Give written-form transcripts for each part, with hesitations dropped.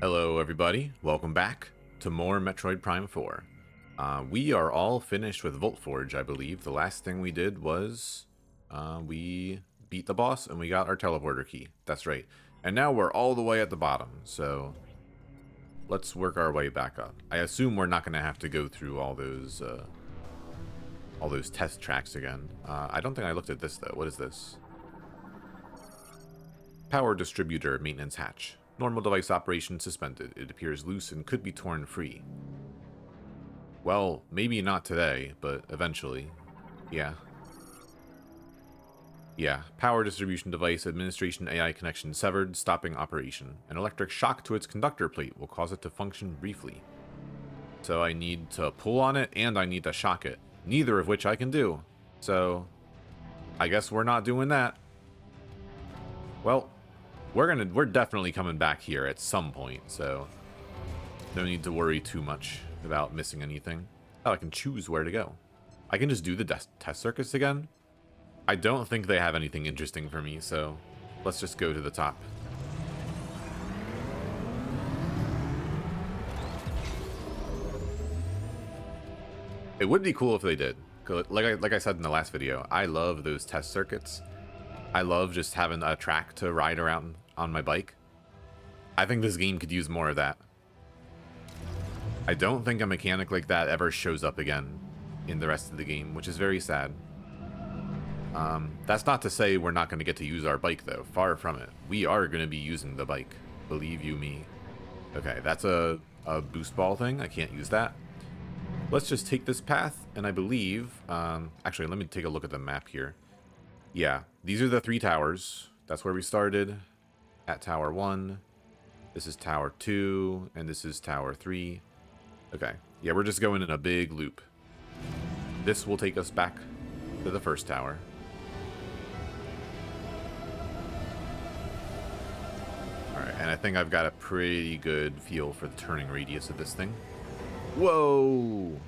Hello everybody, welcome back to more Metroid Prime 4. We are all finished with Voltforge, I believe. The last thing we did was we beat the boss and we got our teleporter key. That's right. And now we're all the way at the bottom, so let's work our way back up. I assume we're not going to have to go through all those test tracks again. I don't think I looked at this though. What is this? Power distributor maintenance hatch. Normal device operation suspended. It appears loose and could be torn free. Well, maybe not today, but eventually. Yeah. Yeah. Power distribution device administration AI connection severed, stopping operation. An electric shock to its conductor plate will cause it to function briefly. So I need to pull on it and I need to shock it. Neither of which I can do. So I guess we're not doing that. Well, we're definitely coming back here at some point, so no need to worry too much about missing anything. Oh, I can choose where to go. I can just do the test circuits again. I don't think they have anything interesting for me, so let's just go to the top. It would be cool if they did. Like I said in the last video, I love those test circuits. I love just having a track to ride around on my bike. I think this game could use more of that. I don't think a mechanic like that ever shows up again in the rest of the game, which is very sad. That's not to say we're not going to get to use our bike, though. Far from it. We are going to be using the bike. Believe you me. Okay, that's a boost ball thing. I can't use that. Let's just take this path, and I believe... actually, let me take a look at the map here. Yeah, these are the 3 towers. That's where we started. At Tower 1. This is Tower 2. And this is Tower 3. Okay. Yeah, we're just going in a big loop. This will take us back to the first tower. Alright, and I think I've got a pretty good feel for the turning radius of this thing. Whoa!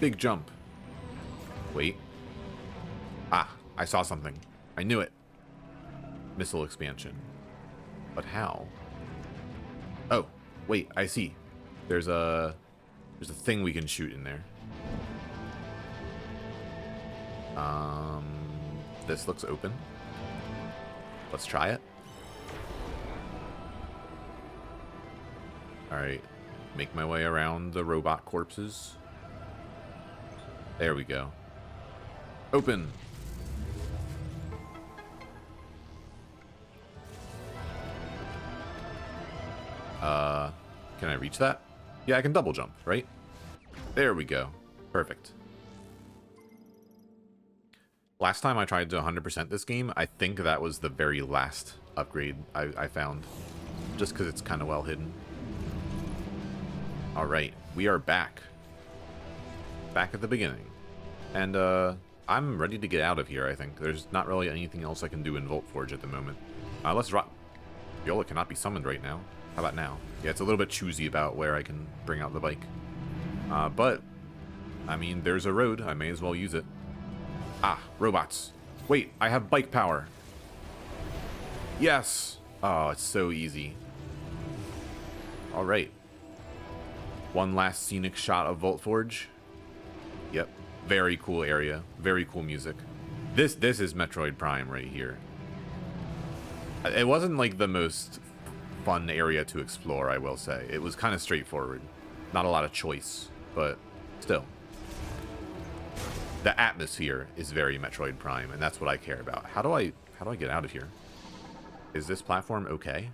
Big jump. Wait. Ah, I saw something. I knew it. Missile expansion. But how? Oh, wait, I see. There's a thing we can shoot in there. This looks open. Let's try it. Alright. Make my way around the robot corpses. There we go. Open! Can I reach that? Yeah, I can double jump, right? There we go. Perfect. Last time I tried to 100% this game, I think that was the very last upgrade I found. Just because it's kind of well hidden. Alright, we are back. Back at the beginning. And, I'm ready to get out of here, I think. There's not really anything else I can do in Voltforge at the moment. Let's rock. Viola cannot be summoned right now. How about now? Yeah, it's a little bit choosy about where I can bring out the bike. But, I mean, there's a road. I may as well use it. Ah, robots. Wait, I have bike power. Yes! Oh, it's so easy. Alright. One last scenic shot of Voltforge. Yep. Very cool area. Very cool music. This is Metroid Prime right here. It wasn't like the most fun area to explore, I will say. It was kind of straightforward. Not a lot of choice, but still. The atmosphere is very Metroid Prime, and that's what I care about. How do I get out of here? Is this platform okay?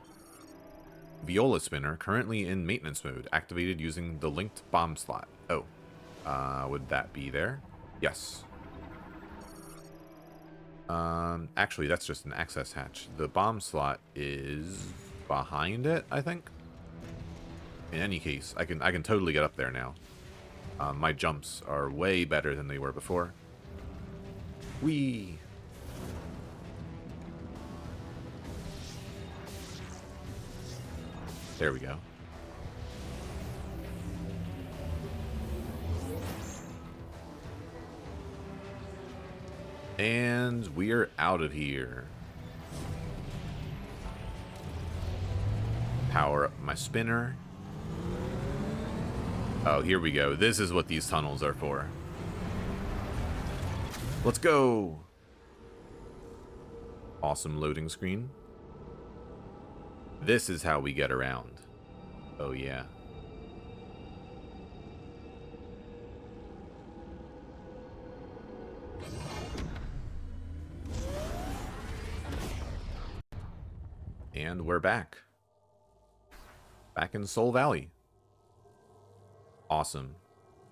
Viola spinner currently in maintenance mode, activated using the linked bomb slot. Oh. Would that be there? Yes. Actually, that's just an access hatch. The bomb slot is behind it, I think. In any case, I can totally get up there now. My jumps are way better than they were before. Whee! There we go. And we're out of here. Power up my spinner. Oh, here we go. This is what these tunnels are for. Let's go. Awesome loading screen. This is how we get around. Oh, yeah. And we're back. Back in Soul Valley. Awesome.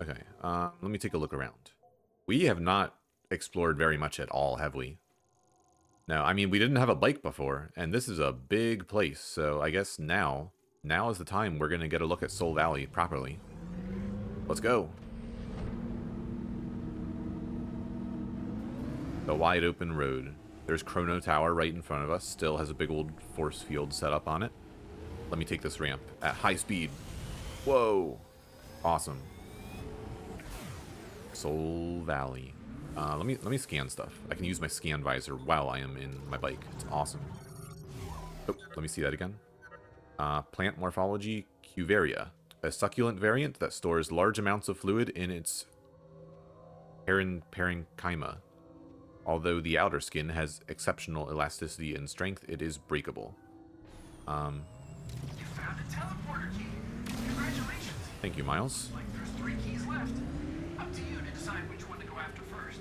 Okay, let me take a look around. We have not explored very much at all, have we? No, I mean, we didn't have a bike before, and this is a big place, so I guess now is the time we're going to get a look at Soul Valley properly. Let's go. The wide open road. There's Chrono Tower right in front of us. Still has a big old force field set up on it. Let me take this ramp at high speed. Whoa. Awesome. Soul Valley. Let me scan stuff. I can use my scan visor while I am in my bike. It's awesome. Oh, let me see that again. Plant morphology, Cuvaria. A succulent variant that stores large amounts of fluid in its parenchyma. Although the outer skin has exceptional elasticity and strength, it is breakable. You found a teleporter key. Congratulations. Thank you, Miles. Like there's 3 keys left. Up to you to decide which one to go after first.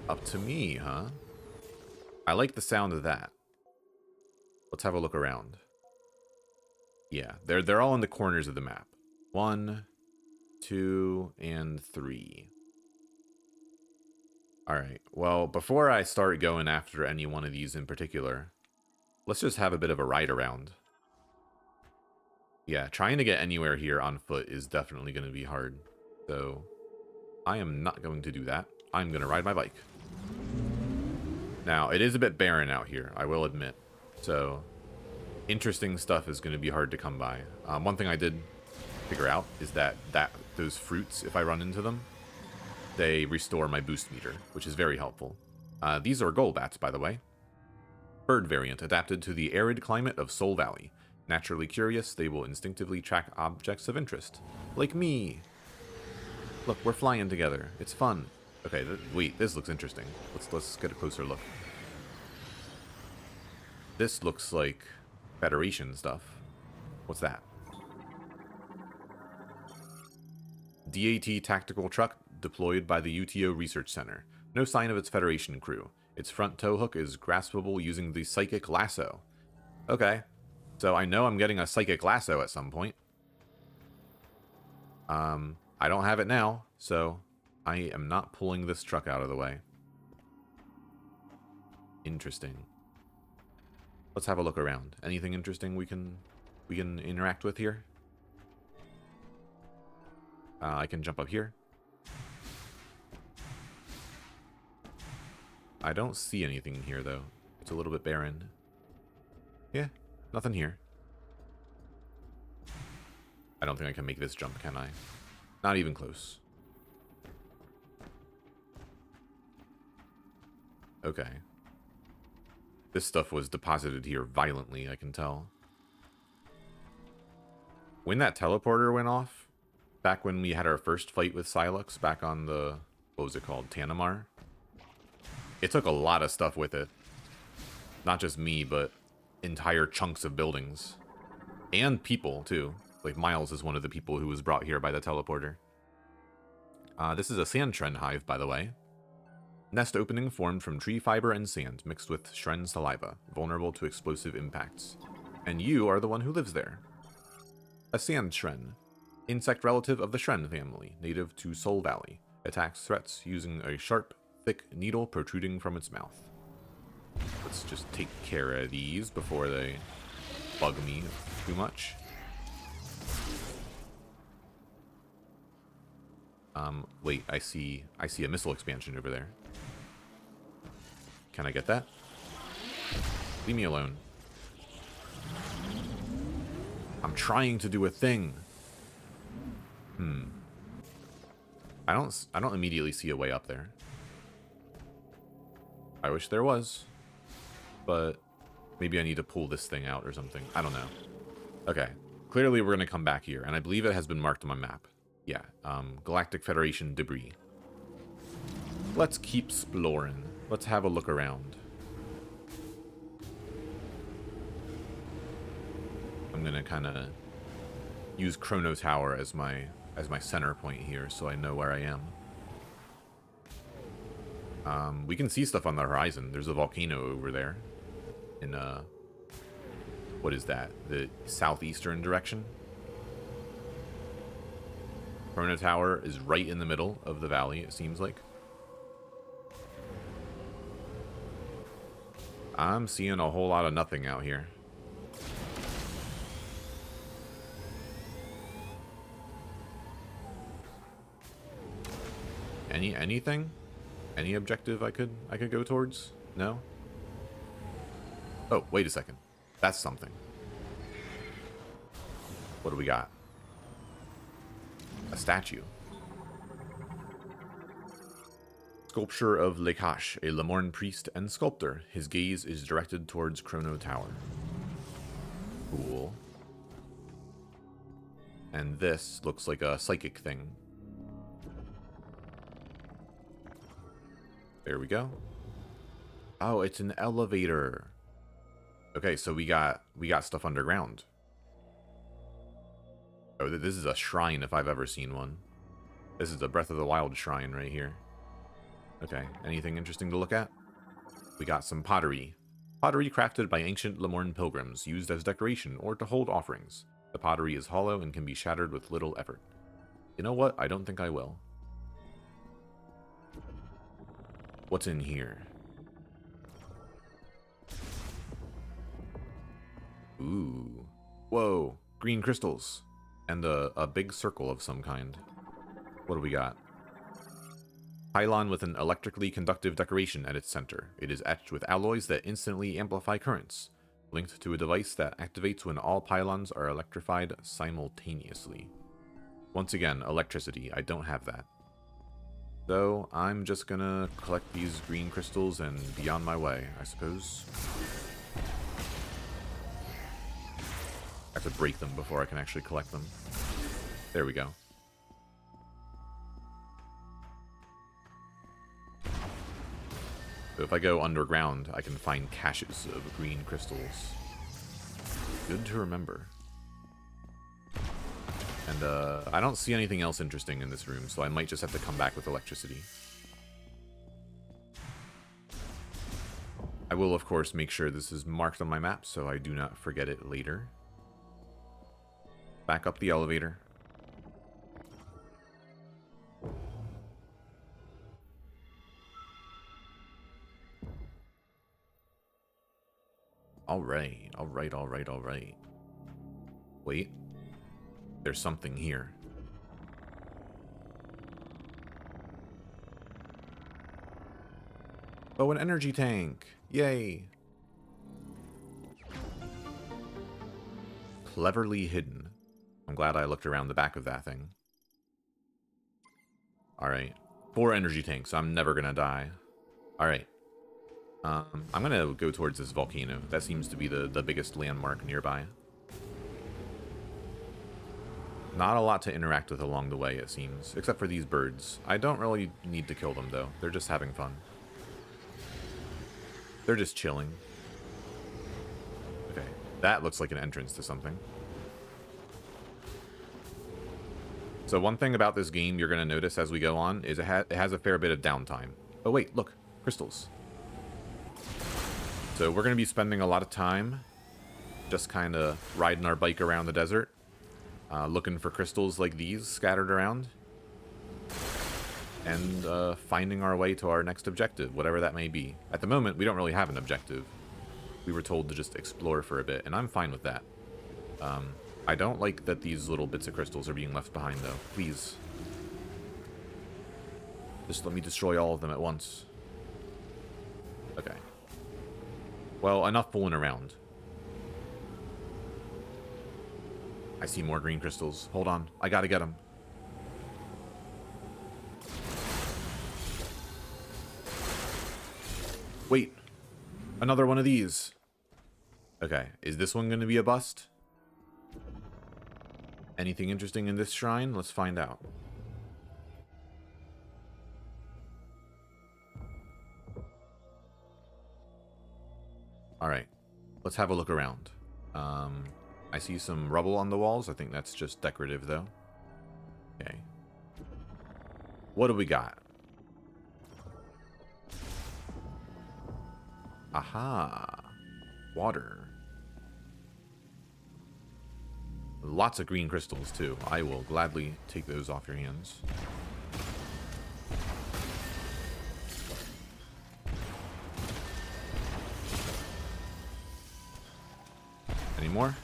Up to me, huh? I like the sound of that. Let's have a look around. Yeah, they're all in the corners of the map. 1, 2, and 3. Alright, well, before I start going after any one of these in particular, let's just have a bit of a ride around. Yeah, trying to get anywhere here on foot is definitely going to be hard. So, I am not going to do that. I'm going to ride my bike. Now, it is a bit barren out here, I will admit. So, interesting stuff is going to be hard to come by. One thing I did figure out is that those fruits, if I run into them, they restore my boost meter, which is very helpful. These are Golbats, by the way. Bird variant, adapted to the arid climate of Soul Valley. Naturally curious, they will instinctively track objects of interest. Like me! Look, we're flying together. It's fun. Okay, wait, this looks interesting. Let's get a closer look. This looks like Federation stuff. What's that? DAT tactical truck deployed by the UTO Research Center. No sign of its Federation crew. Its front tow hook is graspable using the Psychic Lasso. Okay, so I know I'm getting a Psychic Lasso at some point. I don't have it now, so I am not pulling this truck out of the way. Interesting. Let's have a look around. Anything interesting we can interact with here? I can jump up here. I don't see anything here, though. It's a little bit barren. Yeah, nothing here. I don't think I can make this jump, can I? Not even close. Okay. This stuff was deposited here violently, I can tell. When that teleporter went off, back when we had our first fight with Silux back on the, what was it called, Tanamar, it took a lot of stuff with it. Not just me, but entire chunks of buildings. And people, too. Like, Miles is one of the people who was brought here by the teleporter. This is a sand Shren hive, by the way. Nest opening formed from tree fiber and sand, mixed with Shren saliva, vulnerable to explosive impacts. And you are the one who lives there. A sand Shren. Insect relative of the Shren family, native to Soul Valley. Attacks threats using a sharp, thick needle protruding from its mouth. Let's just take care of these before they bug me too much. Wait, I see a missile expansion over there. Can I get that? Leave me alone. I'm trying to do a thing. I don't immediately see a way up there. I wish there was. But maybe I need to pull this thing out or something. I don't know. Okay. Clearly we're going to come back here, and I believe it has been marked on my map. Yeah, Galactic Federation debris. Let's keep exploring. Let's have a look around. I'm going to kind of use Chrono Tower as my center point here, so I know where I am. We can see stuff on the horizon. There's a volcano over there in what is that? The southeastern direction. Chrono Tower is right in the middle of the valley, it seems like. I'm seeing a whole lot of nothing out here. Anything? Any objective I could go towards? No? Oh, wait a second. That's something. What do we got? A statue. Sculpture of Lekash, a Lemorn priest and sculptor. His gaze is directed towards Chrono Tower. Cool. And this looks like a psychic thing. There we go. Oh, it's an elevator. Okay, so we got stuff underground. Oh, this is a shrine if I've ever seen one. This is a Breath of the Wild shrine right here. Okay, anything interesting to look at? We got some pottery. Pottery crafted by ancient Lemorn pilgrims, used as decoration or to hold offerings. The pottery is hollow and can be shattered with little effort. You know what? I don't think I will. What's in here? Ooh. Whoa. Green crystals. And a big circle of some kind. What do we got? Pylon with an electrically conductive decoration at its center. It is etched with alloys that instantly amplify currents, linked to a device that activates when all pylons are electrified simultaneously. Once again, electricity. I don't have that. So, I'm just gonna collect these green crystals and be on my way, I suppose. I have to break them before I can actually collect them. There we go. So if I go underground, I can find caches of green crystals. Good to remember. And I don't see anything else interesting in this room, so I might just have to come back with electricity. I will, of course, make sure this is marked on my map so I do not forget it later. Back up the elevator. Alright, alright, alright, alright. Wait. There's something here. Oh, an energy tank! Yay! Cleverly hidden. I'm glad I looked around the back of that thing. Alright. 4 energy tanks. I'm never gonna die. Alright. I'm gonna go towards this volcano. That seems to be the biggest landmark nearby. Not a lot to interact with along the way, it seems. Except for these birds. I don't really need to kill them, though. They're just having fun. They're just chilling. Okay. That looks like an entrance to something. So one thing about this game you're going to notice as we go on is it has a fair bit of downtime. Oh wait, look. Crystals. So we're going to be spending a lot of time just kind of riding our bike around the desert. Looking for crystals like these scattered around. And finding our way to our next objective, whatever that may be. At the moment, we don't really have an objective. We were told to just explore for a bit, and I'm fine with that. I don't like that these little bits of crystals are being left behind, though. Please. Just let me destroy all of them at once. Okay. Well, enough fooling around. I see more green crystals. Hold on. I gotta get them. Wait. Another one of these. Okay. Is this one gonna be a bust? Anything interesting in this shrine? Let's find out. Alright, let's have a look around. I see some rubble on the walls. I think that's just decorative, though. Okay. What do we got? Aha. Water. Lots of green crystals, too. I will gladly take those off your hands. Any more?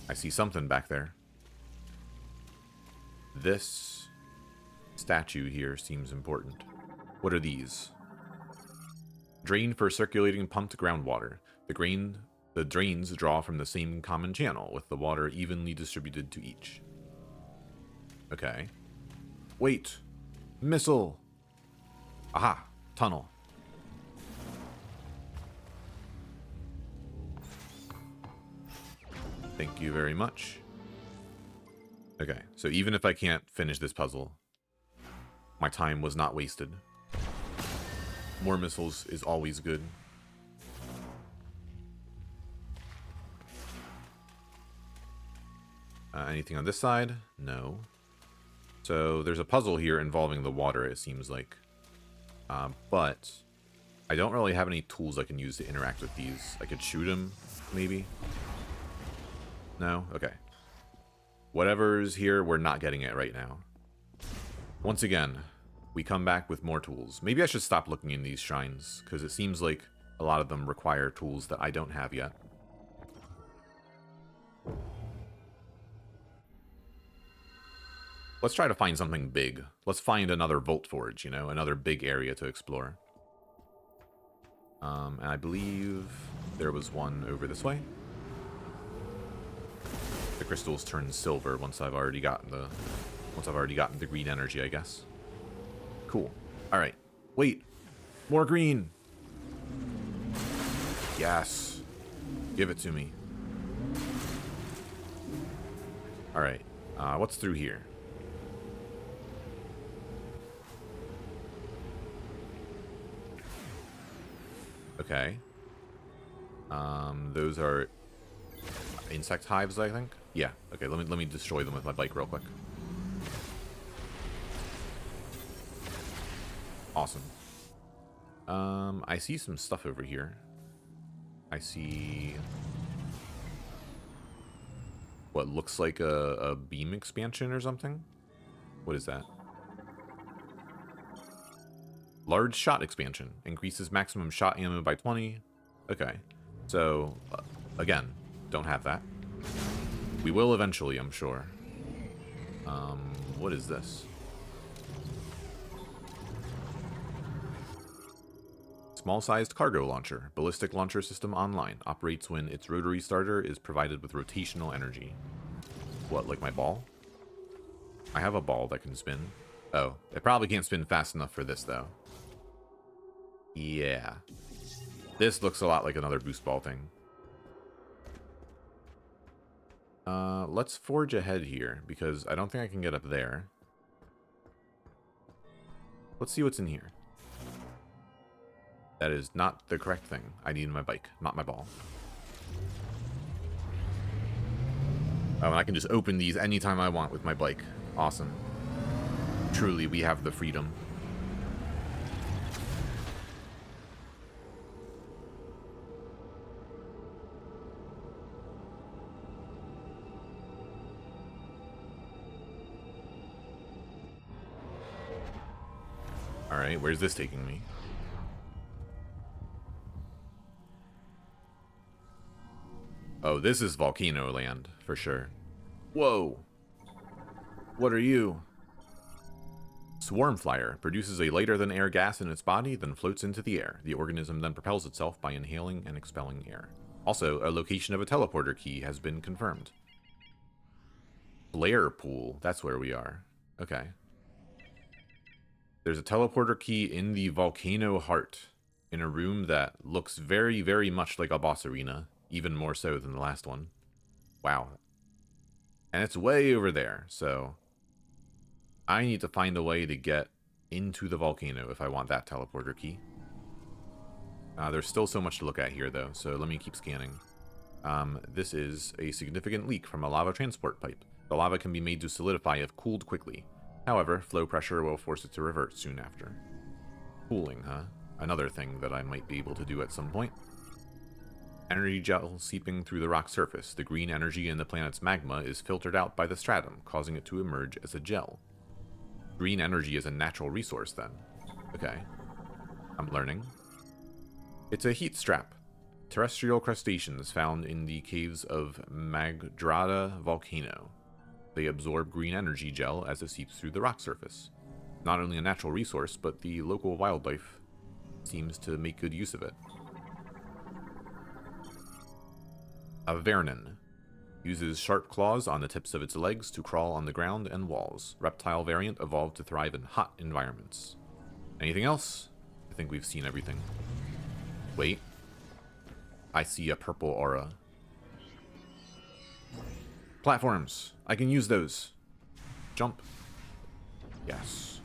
I see something back there. This statue here seems important. What are these? Drain for circulating pumped groundwater. The drains draw from the same common channel, with the water evenly distributed to each. Okay. Wait! Missile! Aha! Tunnel. Thank you very much. Okay, so even if I can't finish this puzzle, my time was not wasted. More missiles is always good. Anything on this side? No. So there's a puzzle here involving the water, it seems like. But I don't really have any tools I can use to interact with these. I could shoot them, maybe? No? Okay. Whatever's here, we're not getting it right now. Once again, we come back with more tools. Maybe I should stop looking in these shrines, because it seems like a lot of them require tools that I don't have yet. Let's try to find something big. Let's find another Volt Forge, you know, another big area to explore. And I believe there was one over this way. The crystals turn silver once I've already gotten the green energy, I guess. Cool. All right. Wait. More green. Yes. Give it to me. All right. What's through here? Okay. Those are insect hives, I think. Yeah. Okay. Let me destroy them with my bike real quick. Awesome. I see some stuff over here. I see what looks like a beam expansion or something. What is that? Large shot expansion. Increases maximum shot ammo by 20. Okay. So, again, don't have that. We will eventually, I'm sure. What is this? Small-sized cargo launcher. Ballistic launcher system online. Operates when its rotary starter is provided with rotational energy. What, like my ball? I have a ball that can spin. Oh, it probably can't spin fast enough for this, though. Yeah. This looks a lot like another boost ball thing. Let's forge ahead here, because I don't think I can get up there. Let's see what's in here. That is not the correct thing. I need my bike, not my ball. Oh, and I can just open these anytime I want with my bike. Awesome. Truly, we have the freedom. Alright, where's this taking me? Oh, this is volcano land, for sure. Whoa! What are you? Swarm Flyer produces a lighter-than-air gas in its body, then floats into the air. The organism then propels itself by inhaling and expelling air. Also, a location of a teleporter key has been confirmed. Flare Pool, that's where we are. Okay. There's a teleporter key in the volcano heart, in a room that looks very, very much like a boss arena, even more so than the last one. Wow. And it's way over there, so I need to find a way to get into the volcano if I want that teleporter key. There's still so much to look at here, though, so let me keep scanning. This is a significant leak from a lava transport pipe. The lava can be made to solidify if cooled quickly. However, flow pressure will force it to revert soon after. Cooling, huh? Another thing that I might be able to do at some point. Energy gel seeping through the rock surface. The green energy in the planet's magma is filtered out by the stratum, causing it to emerge as a gel. Green energy is a natural resource, then. Okay. I'm learning. It's a heat strap. Terrestrial crustaceans found in the caves of Magdrada volcano. They absorb green energy gel as it seeps through the rock surface. Not only a natural resource, but the local wildlife seems to make good use of it. A Vernon. Uses sharp claws on the tips of its legs to crawl on the ground and walls. Reptile variant evolved to thrive in hot environments. Anything else? I think we've seen everything. Wait. I see a purple aura. Platforms. I can use those. Jump. Yes.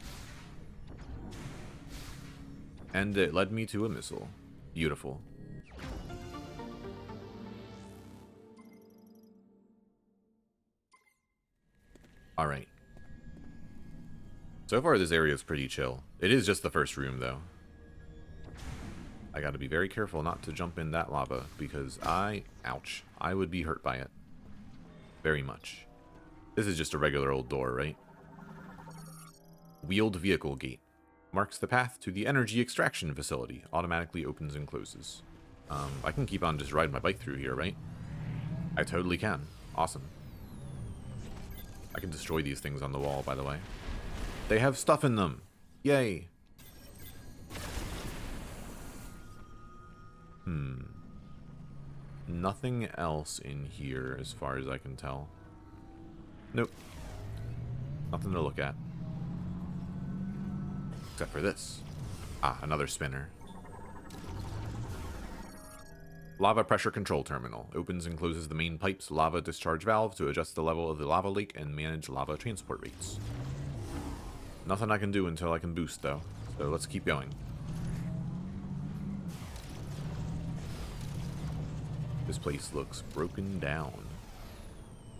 And it led me to a missile. Beautiful. Alright. So far this area is pretty chill. It is just the first room, though. I gotta be very careful not to jump in that lava, because ouch, I would be hurt by it. Very much. This is just a regular old door, right? Wheeled vehicle gate. Marks the path to the energy extraction facility. Automatically opens and closes. I can keep on just riding my bike through here, right? I totally can. Awesome. I can destroy these things on the wall, by the way. They have stuff in them. Yay. Nothing else in here as far as I can tell. Nope. Nothing to look at. Except for this. Ah, another spinner. Lava pressure control terminal. Opens and closes the main pipe's lava discharge valve to adjust the level of the lava lake and manage lava transport rates. Nothing I can do until I can boost, though. So let's keep going. This place looks broken down.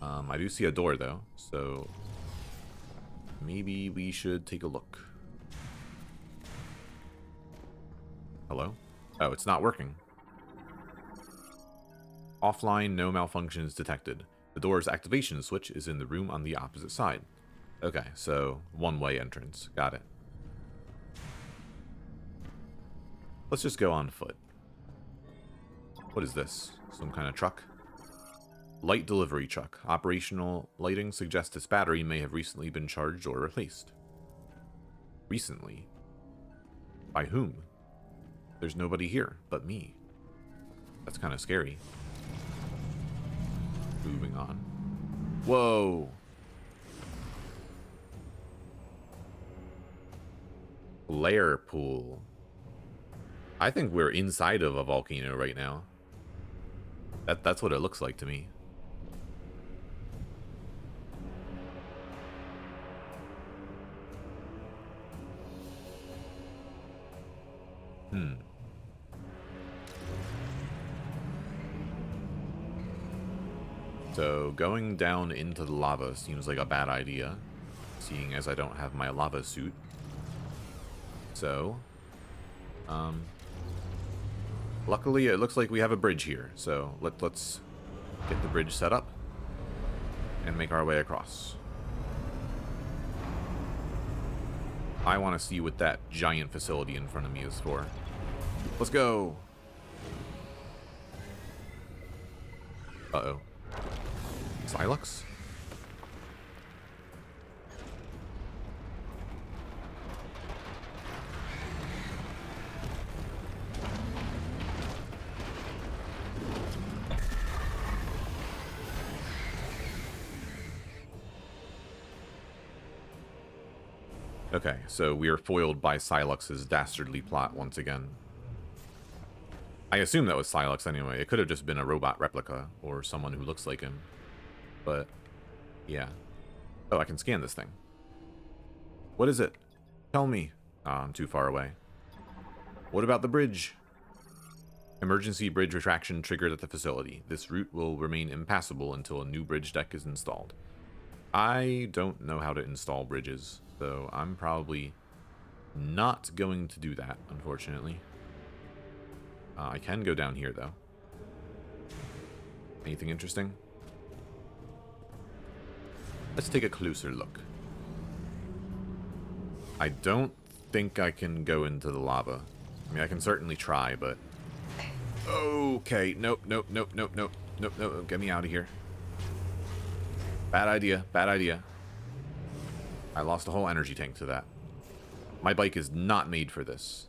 I do see a door, though, so maybe we should take a look. Hello? Oh, it's not working. Offline, no malfunctions detected. The door's activation switch is in the room on the opposite side. Okay, so one-way entrance. Got it. Let's just go on foot. What is this? Some kind of truck? Light delivery truck. Operational lighting suggests its battery may have recently been charged or replaced. Recently? By whom? There's nobody here but me. That's kind of scary. Moving on. Whoa! Lair pool. I think we're inside of a volcano right now. That's what it looks like to me. So going down into the lava seems like a bad idea, seeing as I don't have my lava suit. So, luckily it looks like we have a bridge here, so let's get the bridge set up and make our way across. I want to see what that giant facility in front of me is for. Let's go! Uh-oh. Silux? Okay, so we are foiled by Silux's dastardly plot once again. I assume that was Silux anyway. It could have just been a robot replica, or someone who looks like him. But Yeah. Oh, I can scan this thing. What is it? Tell me. Ah, I'm too far away. What about the bridge? Emergency bridge retraction triggered at the facility. This route will remain impassable until a new bridge deck is installed. I don't know how to install bridges, so I'm probably not going to do that, unfortunately. I can go down here, though. Anything interesting? Let's take a closer look. I don't think I can go into the lava. I mean, I can certainly try, but... Okay, nope, nope, nope, nope, nope, nope, nope, get me out of here. Bad idea, bad idea. I lost a whole energy tank to that. My bike is not made for this.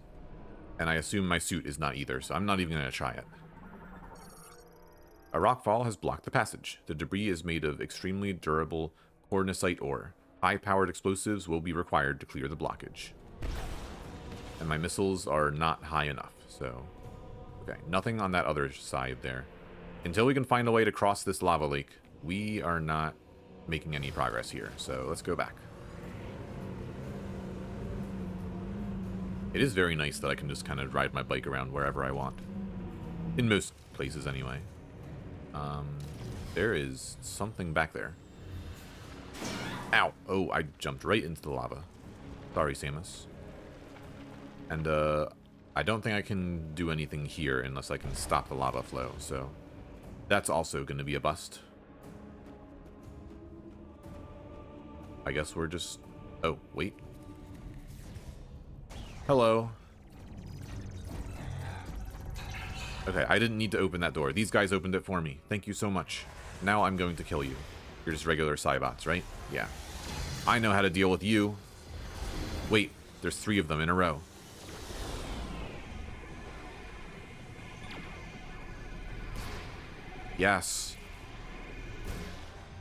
And I assume my suit is not either, so I'm not even going to try it. A rockfall has blocked the passage. The debris is made of extremely durable cornicite ore. High-powered explosives will be required to clear the blockage. And my missiles are not high enough, so... Okay, nothing on that other side there. Until we can find a way to cross this lava lake, we are not making any progress here, so let's go back. It is very nice that I can just kind of ride my bike around wherever I want. In most places, anyway. There is something back there. Ow! Oh, I jumped right into the lava. Sorry, Samus. And, I don't think I can do anything here unless I can stop the lava flow, so... That's also going to be a bust. I guess we're just... Oh, wait. Hello. Okay, I didn't need to open that door. These guys opened it for me. Thank you so much. Now I'm going to kill you. You're just regular Cybots, right? Yeah. I know how to deal with you. Wait, there's 3 of them in a row. Yes.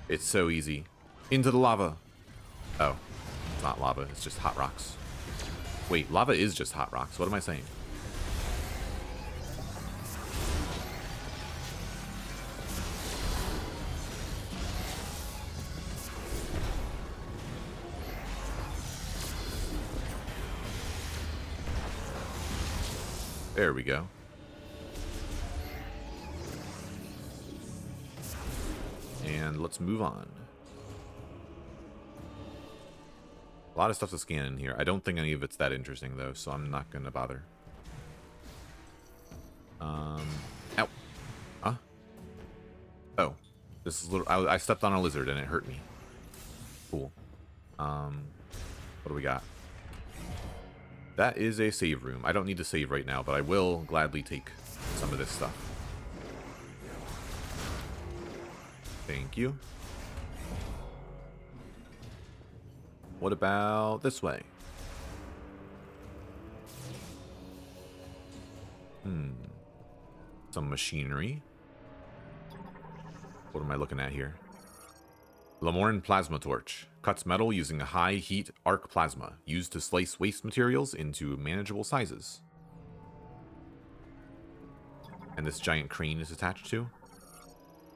It's so easy. Into the lava. Oh, it's not lava, it's just hot rocks. Wait, lava is just hot rocks. What am I saying? There we go. And let's move on. A lot of stuff to scan in here. I don't think any of it's that interesting, though, so I'm not going to bother. Ow. Huh? Oh. This is little... I stepped on a lizard and it hurt me. Cool. What do we got? That is a save room. I don't need to save right now, but I will gladly take some of this stuff. Thank you. What about this way? Some machinery. What am I looking at here? Lamorne Plasma Torch. Cuts metal using a high heat arc plasma, used to slice waste materials into manageable sizes. And this giant crane is attached to?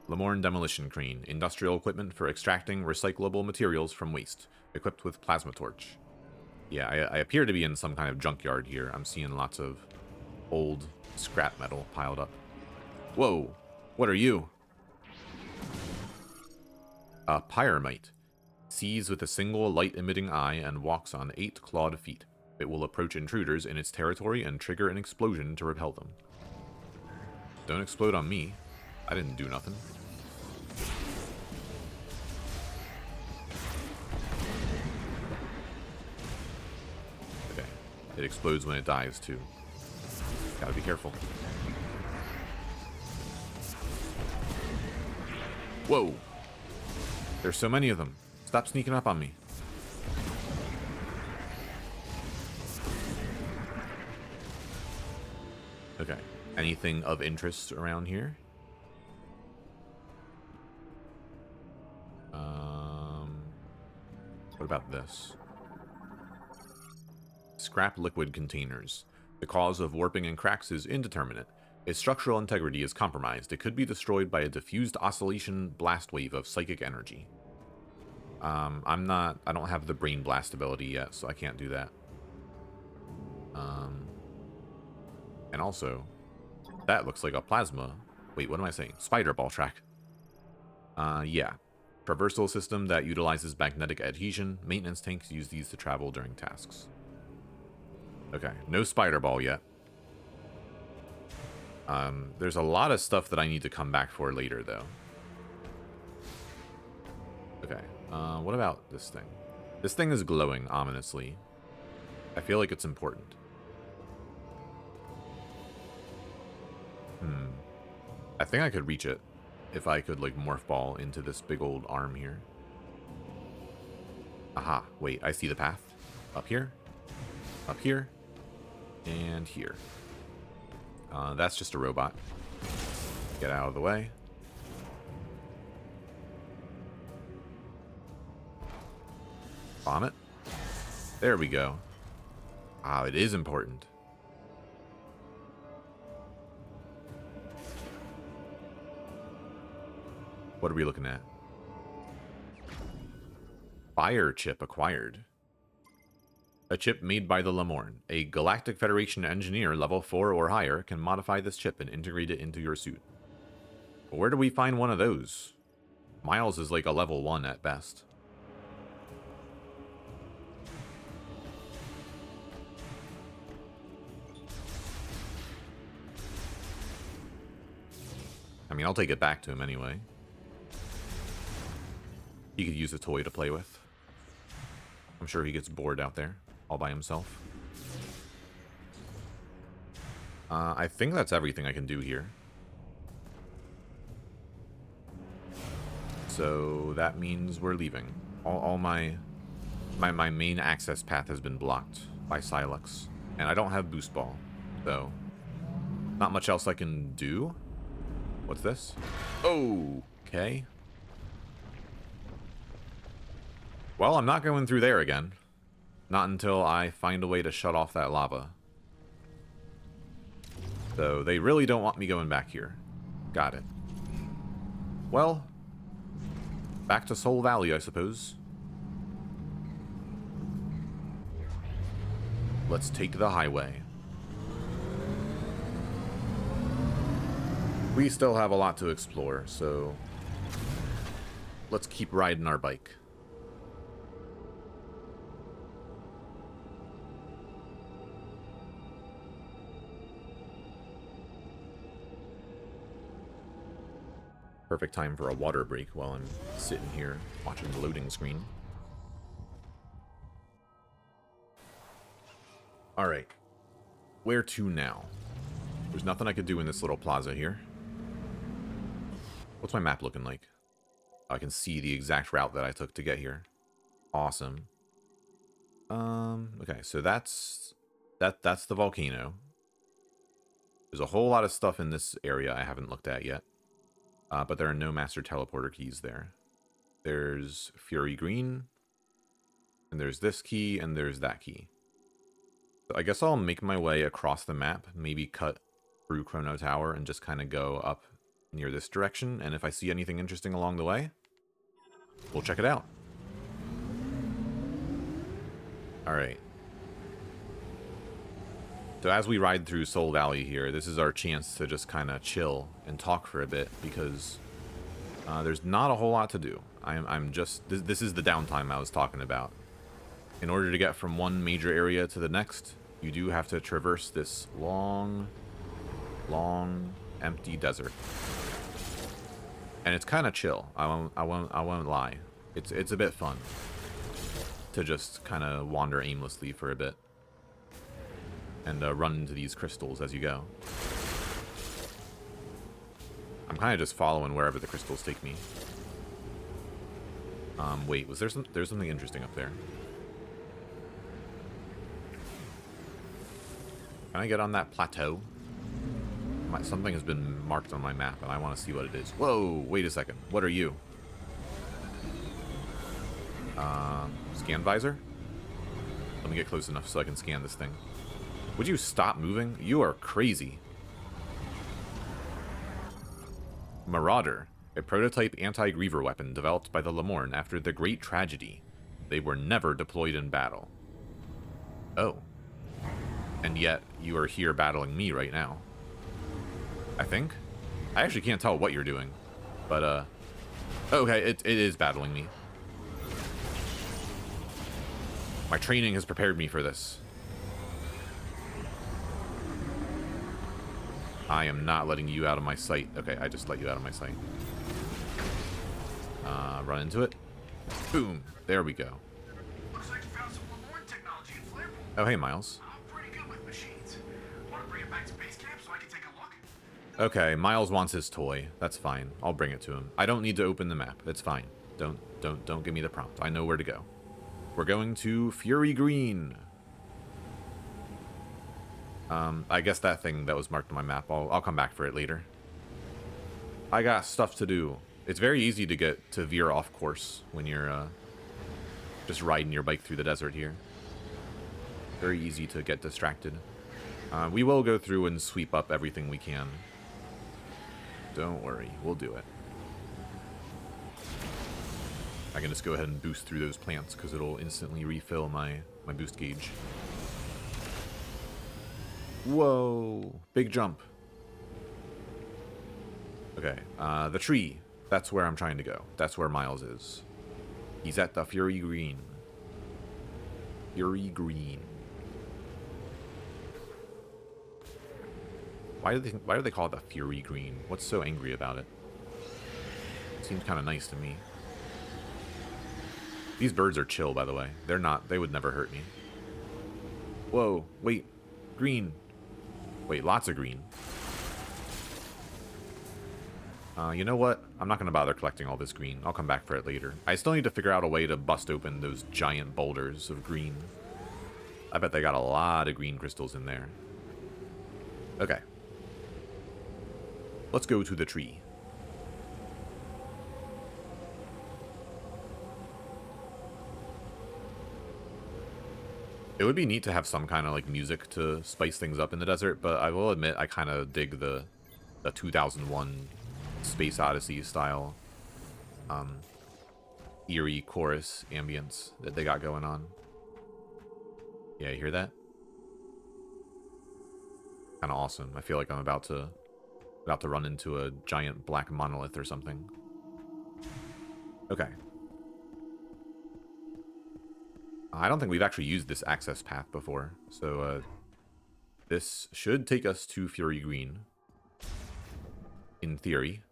Lamorne Demolition Crane. Industrial equipment for extracting recyclable materials from waste, equipped with plasma torch. Yeah, I appear to be in some kind of junkyard here. I'm seeing lots of old scrap metal piled up. Whoa! What are you? A Pyromite. Sees with a single light-emitting eye and walks on 8 clawed feet. It will approach intruders in its territory and trigger an explosion to repel them. Don't explode on me. I didn't do nothing. Okay. It explodes when it dies, too. Gotta be careful. Whoa! There's so many of them. Stop sneaking up on me. Okay. Anything of interest around here? What about this? Scrap liquid containers. The cause of warping and cracks is indeterminate. Its structural integrity is compromised. It could be destroyed by a diffused oscillation blast wave of psychic energy. I don't have the Brain Blast ability yet, so I can't do that. And also, that looks like a plasma. Wait, what am I saying? Spider ball track. Yeah. Traversal system that utilizes magnetic adhesion. Maintenance tanks use these to travel during tasks. Okay, no spider ball yet. There's a lot of stuff that I need to come back for later, though. Okay, what about this thing? This thing is glowing, ominously. I feel like it's important. I think I could reach it if I could, like, morph ball into this big old arm here. Aha, wait, I see the path. Up here, and here. That's just a robot. Get out of the way. Bomb it. There we go. Ah, it is important. What are we looking at? Fire chip acquired. A chip made by the Lemorn. A Galactic Federation engineer level 4 or higher can modify this chip and integrate it into your suit. But where do we find one of those? Miles is like a level 1 at best. I mean, I'll take it back to him anyway. He could use a toy to play with. I'm sure he gets bored out there, all by himself. I think that's everything I can do here. So that means we're leaving. All my main access path has been blocked by Silex. And I don't have boost ball, so not much else I can do. What's this? Oh, okay. Well, I'm not going through there again. Not until I find a way to shut off that lava. So they really don't want me going back here. Got it. Well, back to Soul Valley, I suppose. Let's take the highway. We still have a lot to explore, so let's keep riding our bike. Perfect time for a water break while I'm sitting here watching the loading screen. Alright. Where to now? There's nothing I could do in this little plaza here. What's my map looking like? I can see the exact route that I took to get here. Awesome. Okay, so that's the volcano. There's a whole lot of stuff in this area I haven't looked at yet. But there are no master teleporter keys there. There's Fury Green, and there's this key, and there's that key. So I guess I'll make my way across the map, maybe cut through Chrono Tower, and just kind of go up near this direction, and if I see anything interesting along the way, we'll check it out. Alright. So as we ride through Soul Valley here, this is our chance to just kind of chill and talk for a bit, because there's not a whole lot to do. I'm just... This is the downtime I was talking about. In order to get from one major area to the next, you do have to traverse this long, empty desert. And it's kind of chill. I won't lie. It's a bit fun to just kind of wander aimlessly for a bit. And run into these crystals as you go. I'm kind of just following wherever the crystals take me. Wait, there's something interesting up there? Can I get on that plateau? Something has been marked on my map, and I want to see what it is. Whoa, wait a second. What are you? Scan visor? Let me get close enough so I can scan this thing. Would you stop moving? You are crazy. Marauder. A prototype anti-griever weapon developed by the Lemorn after the Great Tragedy. They were never deployed in battle. Oh. And yet, you are here battling me right now. I think? I actually can't tell what you're doing. But, okay, it is battling me. My training has prepared me for this. I am not letting you out of my sight. Okay, I just let you out of my sight. Run into it. Boom. There we go. Looks like you found some Lemorn technology in Flarepool. Oh, hey, Miles. I'm pretty good with machines. Want to bring it back to base camp so I can take a look? Okay, Miles wants his toy. That's fine. I'll bring it to him. I don't need to open the map. It's fine. Don't give me the prompt. I know where to go. We're going to Fury Green. I guess that thing that was marked on my map, I'll come back for it later. I got stuff to do. It's very easy to veer off course when you're just riding your bike through the desert here. Very easy to get distracted. We will go through and sweep up everything we can. Don't worry, we'll do it. I can just go ahead and boost through those plants because it'll instantly refill my boost gauge. Whoa, big jump. Okay, the tree. That's where I'm trying to go. That's where Miles is. He's at the Fury Green. Fury Green. Why do they call it the Fury Green? What's so angry about it? Seems kind of nice to me. These birds are chill, by the way. They would never hurt me. Whoa, wait. Green. Wait, lots of green. You know what? I'm not going to bother collecting all this green. I'll come back for it later. I still need to figure out a way to bust open those giant boulders of green. I bet they got a lot of green crystals in there. Okay. Let's go to the tree. It would be neat to have some kind of like music to spice things up in the desert, but I will admit I kind of dig the 2001 Space Odyssey style eerie chorus ambience that they got going on. Yeah, you hear that? Kind of awesome. I feel like I'm about to run into a giant black monolith or something. Okay. I don't think we've actually used this access path before, so this should take us to Fury Green. In theory.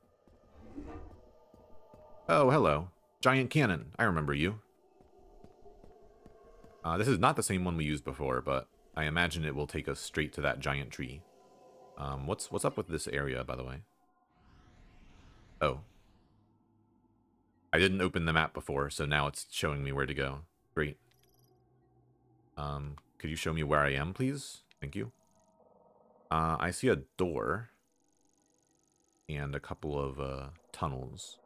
Oh, hello. Giant cannon. I remember you. This is not the same one we used before, but I imagine it will take us straight to that giant tree. What's up with this area, by the way? Oh. I didn't open the map before, so now it's showing me where to go. Great. Could you show me where I am, please? Thank you. I see a door. And a couple of, tunnels.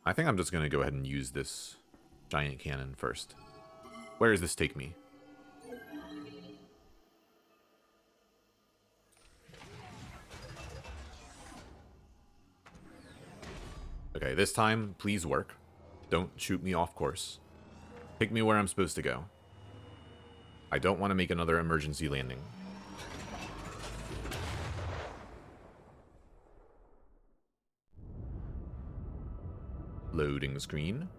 I think I'm just gonna go ahead and use this giant cannon first. Where does this take me? Okay, this time, please work. Don't shoot me off course. Take me where I'm supposed to go. I don't want to make another emergency landing. Loading screen.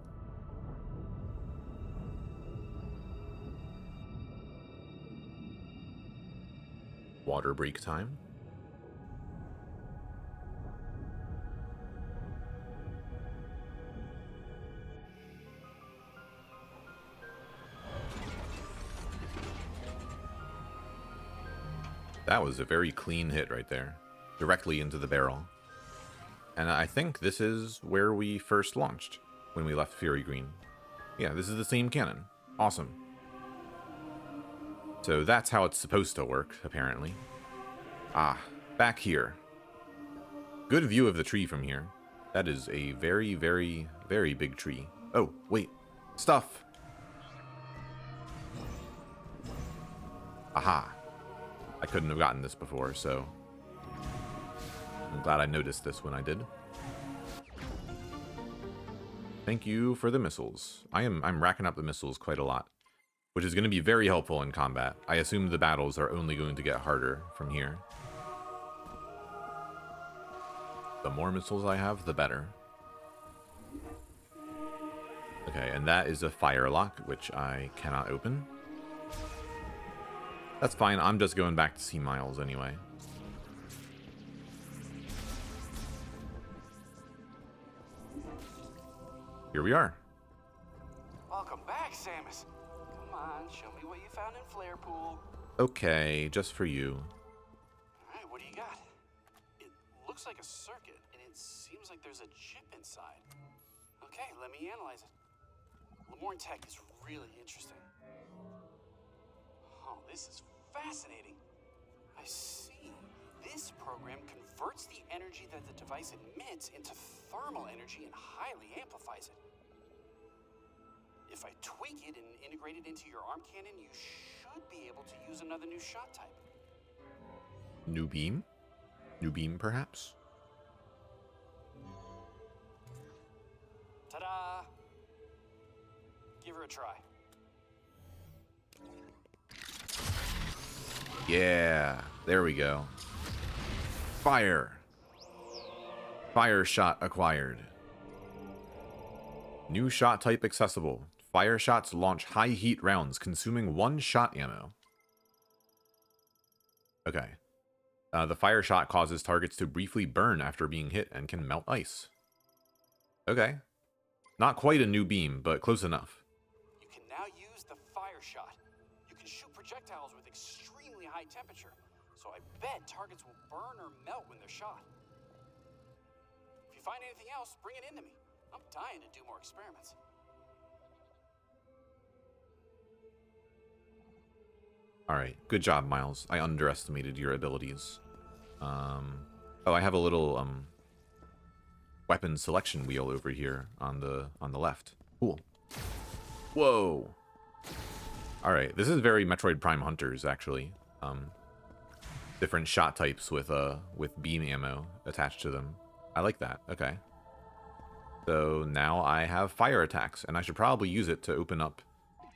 Water break time. That was a very clean hit right there. Directly into the barrel. And I think this is where we first launched when we left Fury Green. Yeah, this is the same cannon. Awesome. So that's how it's supposed to work, apparently. Ah, back here. Good view of the tree from here. That is a very, very, very big tree. Oh, wait. Stuff! Aha. I couldn't have gotten this before, so I'm glad I noticed this when I did. Thank you for the missiles. I'm racking up the missiles quite a lot, which is going to be very helpful in combat. I assume the battles are only going to get harder from here. The more missiles I have, the better. Okay, and that is a fire lock, which I cannot open. That's fine, I'm just going back to see Miles anyway. Here we are. Welcome back, Samus. Come on, show me what you found in Flare Pool. Okay, just for you. Alright, what do you got? It looks like a circuit, and it seems like there's a chip inside. Okay, let me analyze it. Lemoyne Tech is really interesting. Oh, this is fascinating. I see. This program converts the energy that the device emits into thermal energy and highly amplifies it. If I tweak it and integrate it into your arm cannon, you should be able to use another new shot type. New beam? New beam, perhaps? Ta-da! Give her a try. Yeah, there we go. Fire. Fire shot acquired. New shot type accessible. Fire shots launch high heat rounds, consuming 1 shot ammo. Okay. The fire shot causes targets to briefly burn after being hit and can melt ice. Okay. Not quite a new beam, but close enough. You can now use the fire shot. You can shoot projectiles with extremely high temperature, so I bet targets will burn or melt when they're shot. If you find anything else, bring it in to me. I'm dying to do more experiments. Alright, good job, Miles. I underestimated your abilities. Oh, I have a little, weapon selection wheel over here on the left. Cool. Whoa! Alright, this is very Metroid Prime Hunters, actually. Different shot types with beam ammo attached to them. I like that. Okay. So now I have fire attacks, and I should probably use it to open up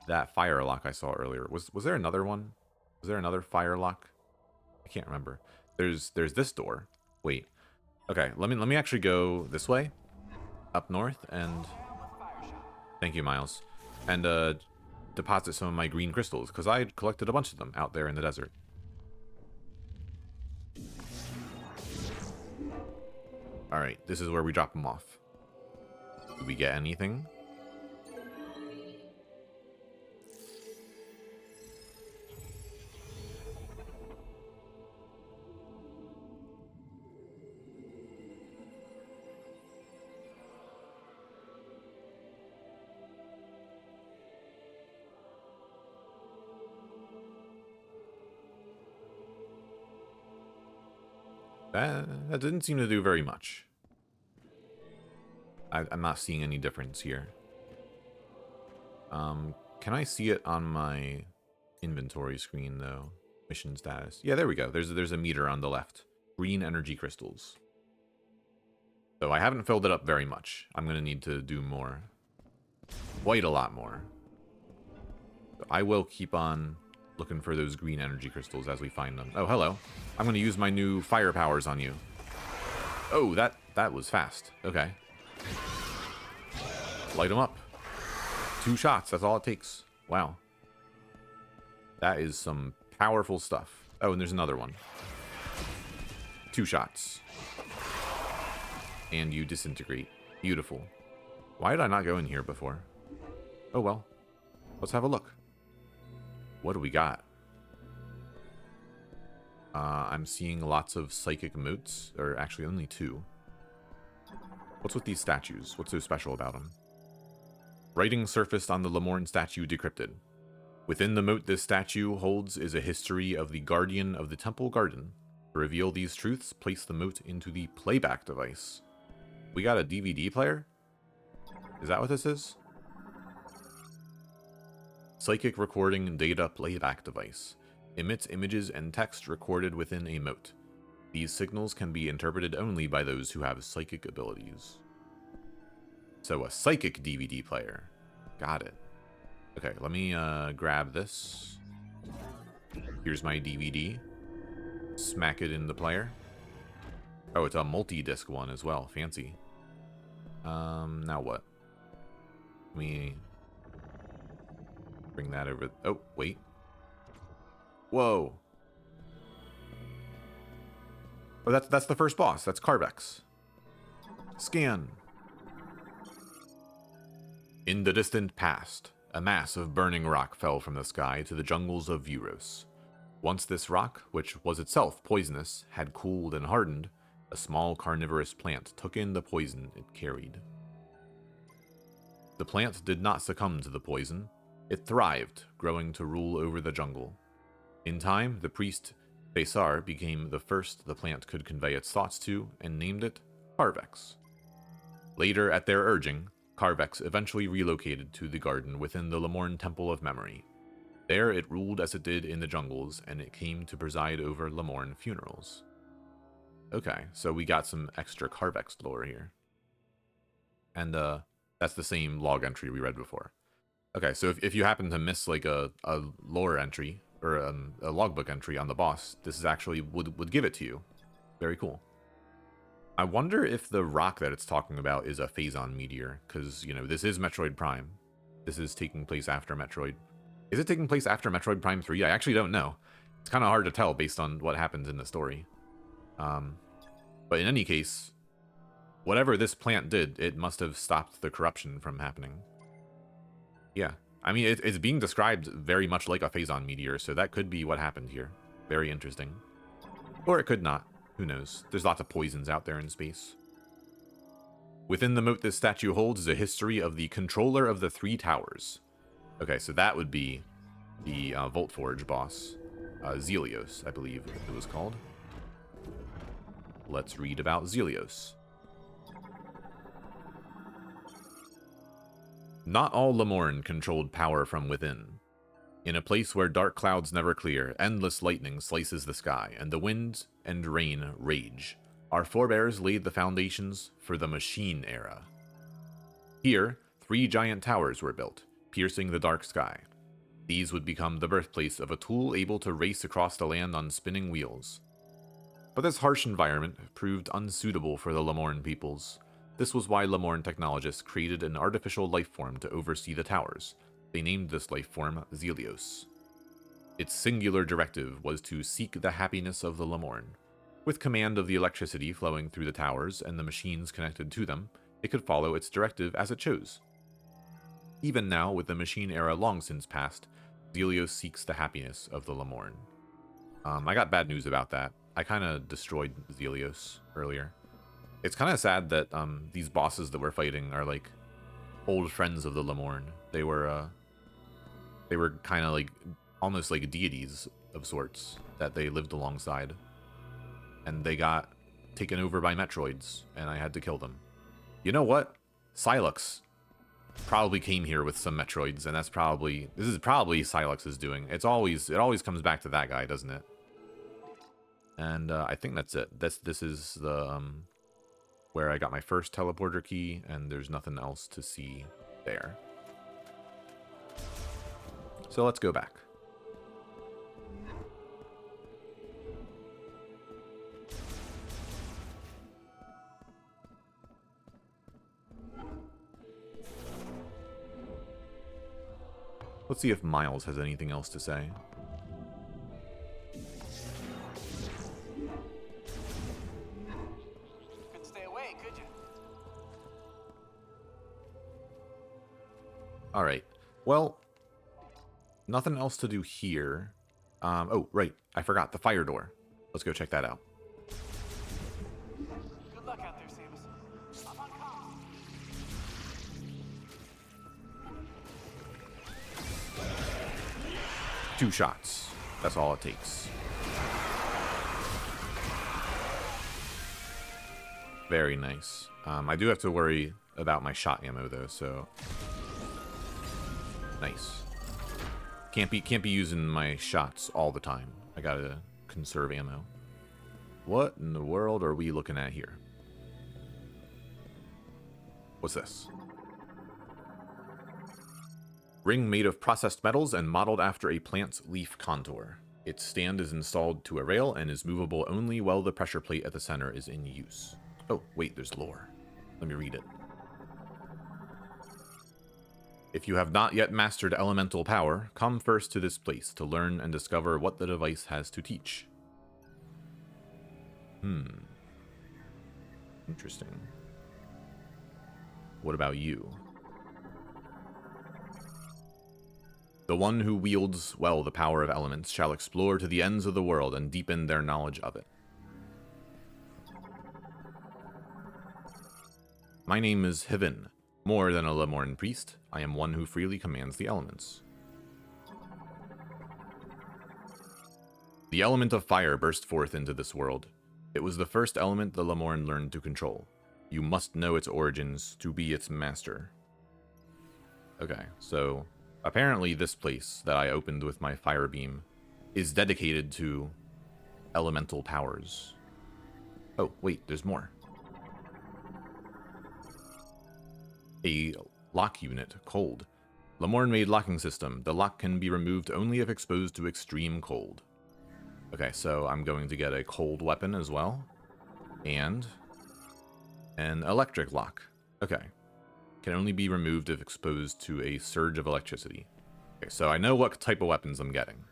that fire lock I saw earlier. Was there another one? Was there another fire lock? I can't remember. There's this door. Wait. Okay, let me actually go this way, up north, and thank you, Miles, and deposit some of my green crystals because I collected a bunch of them out there in the desert. All right, this is where we drop them off. Did we get anything? That didn't seem to do very much. I'm not seeing any difference here. Can I see it on my inventory screen, though? Mission status. Yeah, there we go. There's a meter on the left. Green energy crystals. So I haven't filled it up very much. I'm going to need to do more. Quite a lot more. So I will keep on looking for those green energy crystals as we find them. Oh, hello. I'm going to use my new fire powers on you. Oh, that was fast. Okay. Light them up. 2 shots, that's all it takes. Wow. That is some powerful stuff. Oh, and there's another one. 2 shots. And you disintegrate. Beautiful. Why did I not go in here before? Oh well. Let's have a look. What do we got? I'm seeing lots of psychic motes, or actually only 2. What's with these statues? What's so special about them? Writing surfaced on the Lemoyne statue decrypted. Within the moat this statue holds is a history of the guardian of the temple garden. To reveal these truths, place the moat into the playback device. We got a DVD player? Is that what this is? Psychic recording data playback device. Emits images and text recorded within a moat. These signals can be interpreted only by those who have psychic abilities. So a psychic DVD player. Got it. Okay, let me grab this. Here's my DVD. Smack it in the player. Oh, it's a multi-disc one as well. Fancy. Now what? Let me bring that over. Oh, wait. Whoa. Oh, that's the first boss. That's Carvex. Scan. In the distant past, a mass of burning rock fell from the sky to the jungles of Euros. Once this rock, which was itself poisonous, had cooled and hardened, a small carnivorous plant took in the poison it carried. The plant did not succumb to the poison. It thrived, growing to rule over the jungle. In time, the priest Besar became the first the plant could convey its thoughts to and named it Carvex. Later, at their urging, Carvex eventually relocated to the garden within the Lemorn Temple of Memory. There it ruled as it did in the jungles, and it came to preside over Lemorn funerals. Okay, so we got some extra Carvex lore here. And that's the same log entry we read before. Okay, so if you happen to miss like a lore entry, or a logbook entry on the boss, this is actually would give it to you. Very cool. I wonder if the rock that it's talking about is a Phazon meteor, because, you know, this is Metroid Prime. This is taking place after Metroid. Is it taking place after Metroid Prime 3? I actually don't know. It's kind of hard to tell based on what happens in the story. But in any case, whatever this plant did, it must have stopped the corruption from happening. Yeah. I mean, it's being described very much like a Phazon meteor, so that could be what happened here. Very interesting. Or it could not. Who knows? There's lots of poisons out there in space. Within the moat this statue holds is a history of the controller of the Three Towers. Okay, so that would be the Voltforge boss. Zelios, I believe it was called. Let's read about Zelios. Not all Lemorn controlled power from within. In a place where dark clouds never clear, endless lightning slices the sky, and the winds and rain rage, our forebears laid the foundations for the Machine Era. Here, 3 giant towers were built, piercing the dark sky. These would become the birthplace of a tool able to race across the land on spinning wheels. But this harsh environment proved unsuitable for the Lemorn peoples. This was why Lemorn technologists created an artificial life form to oversee the towers. They named this life form Zelios. Its singular directive was to seek the happiness of the Lemorn. With command of the electricity flowing through the towers and the machines connected to them, it could follow its directive as it chose. Even now, with the Machine Era long since past, Zelios seeks the happiness of the Lemorn. I got bad news about that. I kind of destroyed Zelios earlier. It's kind of sad that these bosses that we're fighting are like old friends of the Lemorn. They were kind of like almost like deities of sorts that they lived alongside, and they got taken over by Metroids, and I had to kill them. You know what? Sylux probably came here with some Metroids, and this is probably Sylux's doing. It always comes back to that guy, doesn't it? And I think that's it. This is the where I got my first teleporter key, and there's nothing else to see there. So let's go back. Let's see if Miles has anything else to say. Couldn't stay away, could you? Alright. Well, nothing else to do here. Oh, right. I forgot the fire door. Let's go check that out. Good luck out there, Samus. I'm on call. 2 shots. That's all it takes. Very nice. I do have to worry about my shot ammo though, so nice. Can't be using my shots all the time. I gotta conserve ammo. What in the world are we looking at here? What's this? Ring made of processed metals and modeled after a plant's leaf contour. Its stand is installed to a rail and is movable only while the pressure plate at the center is in use. Oh, wait, there's lore. Let me read it. If you have not yet mastered elemental power, come first to this place to learn and discover what the device has to teach. Interesting. What about you? The one who wields well the power of elements shall explore to the ends of the world and deepen their knowledge of it. My name is Hivin. More than a Lemorn priest, I am one who freely commands the elements. The element of fire burst forth into this world. It was the first element the Lemorn learned to control. You must know its origins to be its master. Okay, so apparently this place that I opened with my fire beam is dedicated to elemental powers. Oh, wait, there's more. A lock unit, cold. Lemorn-made locking system. The lock can be removed only if exposed to extreme cold. Okay, so I'm going to get a cold weapon as well. And an electric lock. Okay. Can only be removed if exposed to a surge of electricity. Okay, so I know what type of weapons I'm getting.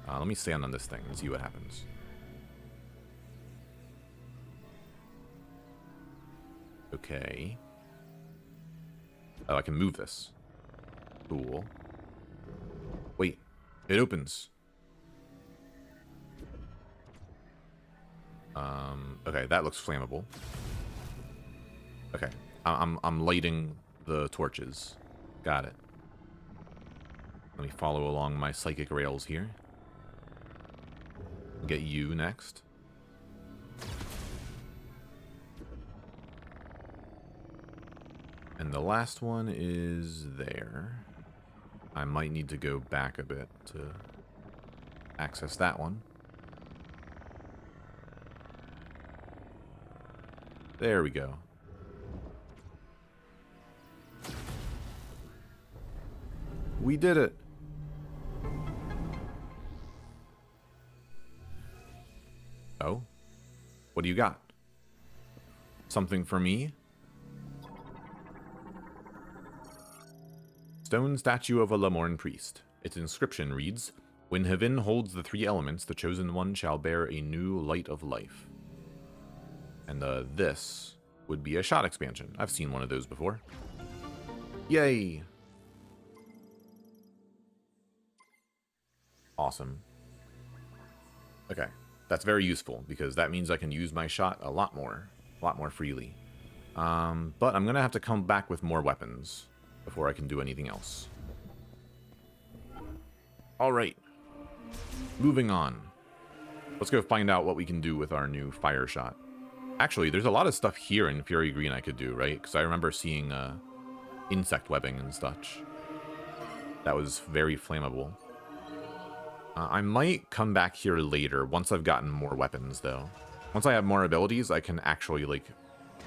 Let me stand on this thing and see what happens. Okay. Oh, I can move this. Cool. Wait, it opens. Okay, that looks flammable. Okay, I'm lighting the torches. Got it. Let me follow along my psychic rails here. Get you next. And the last one is there. I might need to go back a bit to access that one. There we go. We did it! Oh? What do you got? Something for me? Stone statue of a Lemorn priest. Its inscription reads, "When Hivin holds the three elements, the chosen one shall bear a new light of life." And this would be a shot expansion. I've seen one of those before. Yay! Awesome. Okay, that's very useful because that means I can use my shot a lot more freely. But I'm gonna have to come back with more weapons before I can do anything else. Alright. Moving on. Let's go find out what we can do with our new fire shot. Actually, there's a lot of stuff here in Fury Green I could do, right? Because I remember seeing insect webbing and such. That was very flammable. I might come back here later once I've gotten more weapons, though. Once I have more abilities, I can actually, like,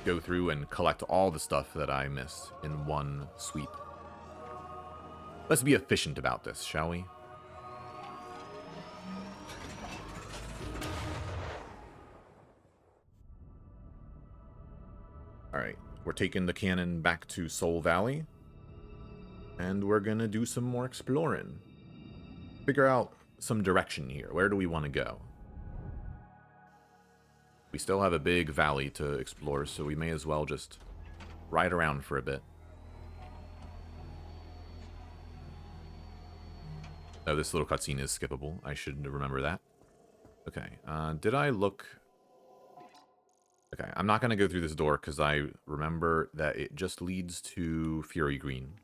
go through and collect all the stuff that I missed in one sweep. Let's be efficient about this, shall we? Alright, we're taking the cannon back to Soul Valley. And we're gonna do some more exploring. Figure out some direction here. Where do we want to go? We still have a big valley to explore, so we may as well just ride around for a bit. Oh, this little cutscene is skippable. I should remember that. Okay, did I look... Okay, I'm not going to go through this door because I remember that it just leads to Fury Green.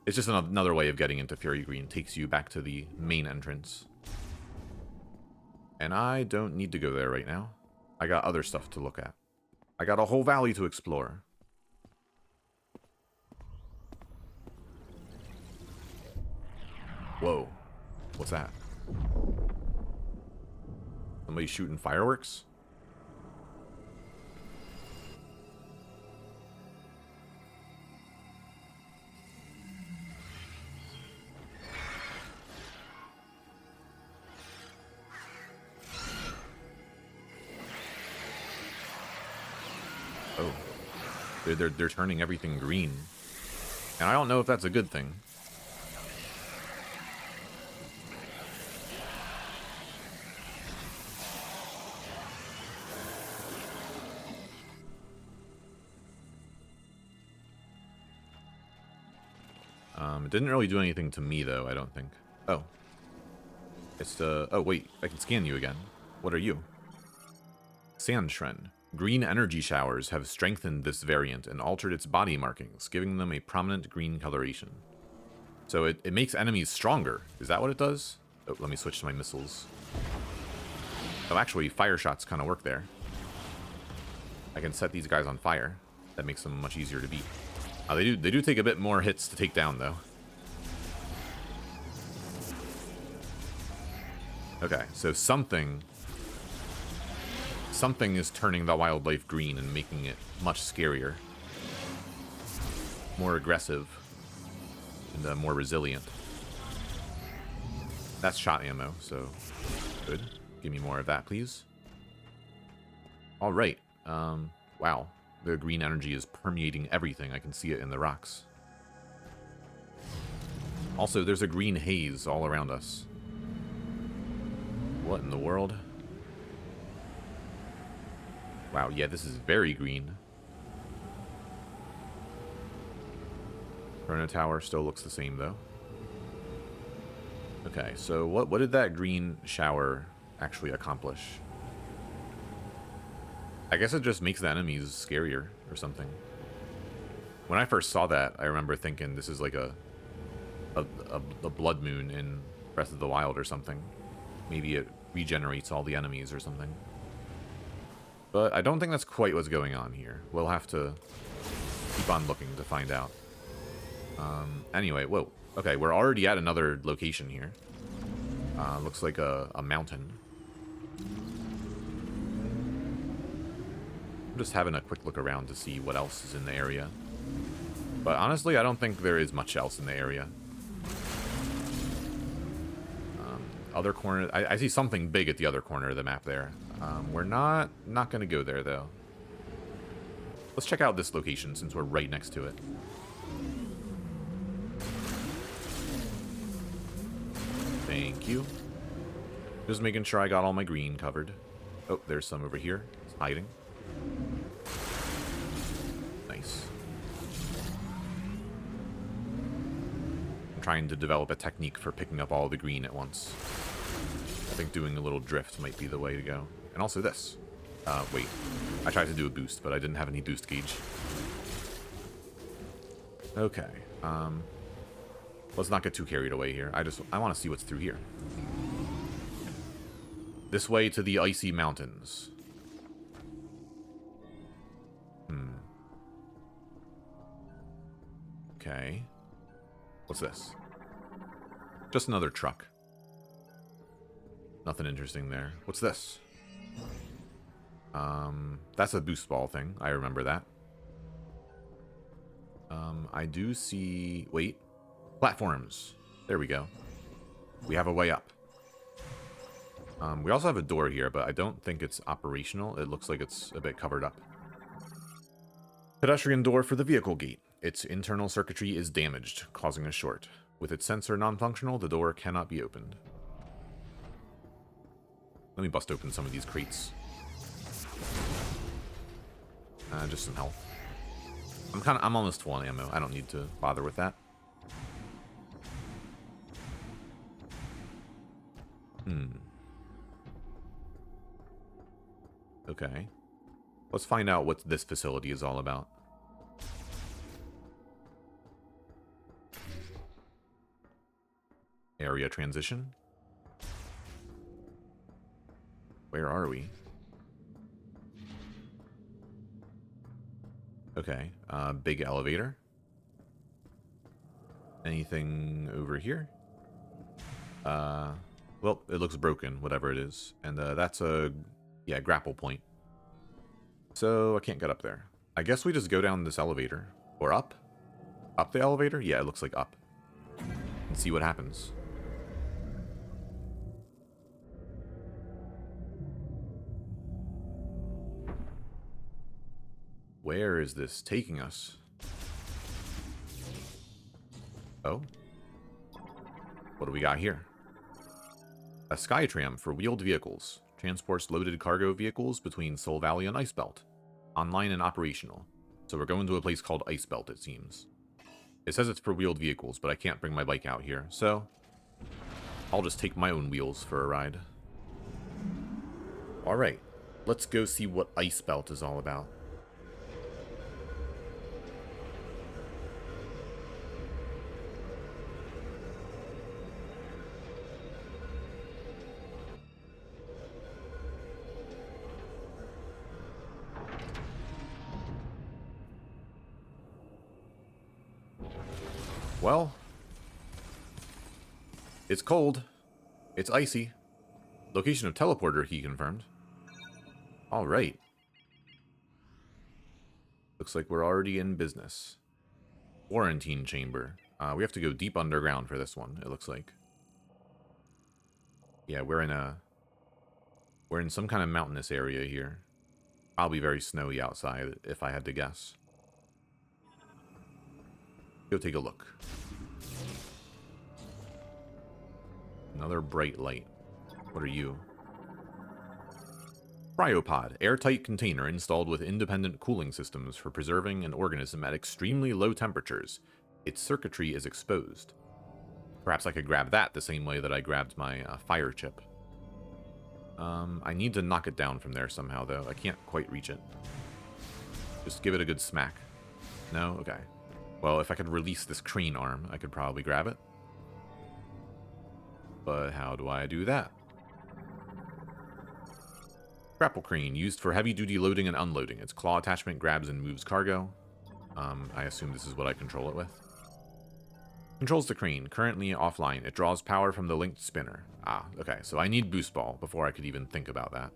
It's just another way of getting into Fury Green. Takes you back to the main entrance. And I don't need to go there right now. I got other stuff to look at. I got a whole valley to explore. Whoa. What's that? Somebody shooting fireworks? They're turning everything green. And I don't know if that's a good thing. It didn't really do anything to me, though, I don't think. Oh. It's the... Oh, wait. I can scan you again. What are you? Sand Shren. Green energy showers have strengthened this variant and altered its body markings, giving them a prominent green coloration. So it makes enemies stronger. Is that what it does? Oh, let me switch to my missiles. Oh, actually, fire shots kind of work there. I can set these guys on fire. That makes them much easier to beat. They do take a bit more hits to take down, though. Okay, so something is turning the wildlife green and making it much scarier. More aggressive. And more resilient. That's shot ammo, so good. Give me more of that, please. Alright. Wow. The green energy is permeating everything. I can see it in the rocks. Also, there's a green haze all around us. What in the world? Wow, yeah, this is very green. Chrono Tower still looks the same, though. Okay, so what did that green shower actually accomplish? I guess it just makes the enemies scarier or something. When I first saw that, I remember thinking this is like a blood moon in Breath of the Wild or something. Maybe it regenerates all the enemies or something. But I don't think that's quite what's going on here. We'll have to keep on looking to find out. Anyway, whoa. Okay, we're already at another location here. Looks like a mountain. I'm just having a quick look around to see what else is in the area. But honestly, I don't think there is much else in the area. Other corner... I see something big at the other corner of the map there. We're not going to go there, though. Let's check out this location since we're right next to it. Thank you. Just making sure I got all my green covered. Oh, there's some over here. It's hiding. Nice. I'm trying to develop a technique for picking up all the green at once. I think doing a little drift might be the way to go. And also this. Wait. I tried to do a boost, but I didn't have any boost gauge. Okay. Let's not get too carried away here. I want to see what's through here. This way to the icy mountains. Okay. What's this? Just another truck. Nothing interesting there. What's this? That's a boost ball thing. I remember that. I do see... Wait. Platforms. There we go. We have a way up. We also have a door here, but I don't think it's operational. It looks like it's a bit covered up. Pedestrian door for the vehicle gate. Its internal circuitry is damaged, causing a short. With its sensor non-functional, the door cannot be opened. Let me bust open some of these crates. Just some health. I'm almost full on ammo. I don't need to bother with that. Okay. Let's find out what this facility is all about. Area transition. Where are we? Okay. Big elevator. Anything over here? Well, it looks broken, whatever it is. And that's a, yeah, grapple point. So I can't get up there. I guess we just go down this elevator. Or up? Up the elevator? Yeah, it looks like up. And see what happens. Where is this taking us? Oh. What do we got here? A Skytram for wheeled vehicles. Transports loaded cargo vehicles between Soul Valley and Icebelt. Online and operational. So we're going to a place called Icebelt, it seems. It says it's for wheeled vehicles, but I can't bring my bike out here, so I'll just take my own wheels for a ride. Alright, let's go see what Icebelt is all about. Well, it's cold. It's icy. Location of teleporter, he confirmed. Alright. Looks like we're already in business. Quarantine chamber. We have to go deep underground for this one, it looks like. Yeah, we're in some kind of mountainous area here. Probably very snowy outside, if I had to guess. Go take a look. Another bright light. What are you? Cryopod, airtight container installed with independent cooling systems for preserving an organism at extremely low temperatures. Its circuitry is exposed. Perhaps I could grab that the same way that I grabbed my fire chip. I need to knock it down from there somehow, though. I can't quite reach it. Just give it a good smack. No? Okay. Well, if I could release this crane arm, I could probably grab it. But how do I do that? Grapple crane, used for heavy-duty loading and unloading. Its claw attachment grabs and moves cargo. I assume this is what I control it with. Controls the crane, currently offline. It draws power from the linked spinner. Ah, okay, so I need boost ball before I could even think about that.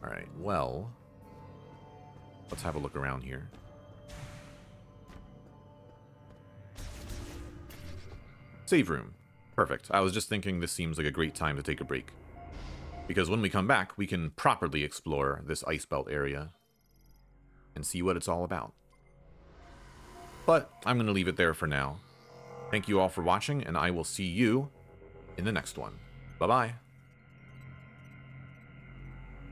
Alright, well, let's have a look around here. Save room. Perfect. I was just thinking this seems like a great time to take a break. Because when we come back, we can properly explore this Icebelt area and see what it's all about. But I'm going to leave it there for now. Thank you all for watching, and I will see you in the next one. Bye-bye.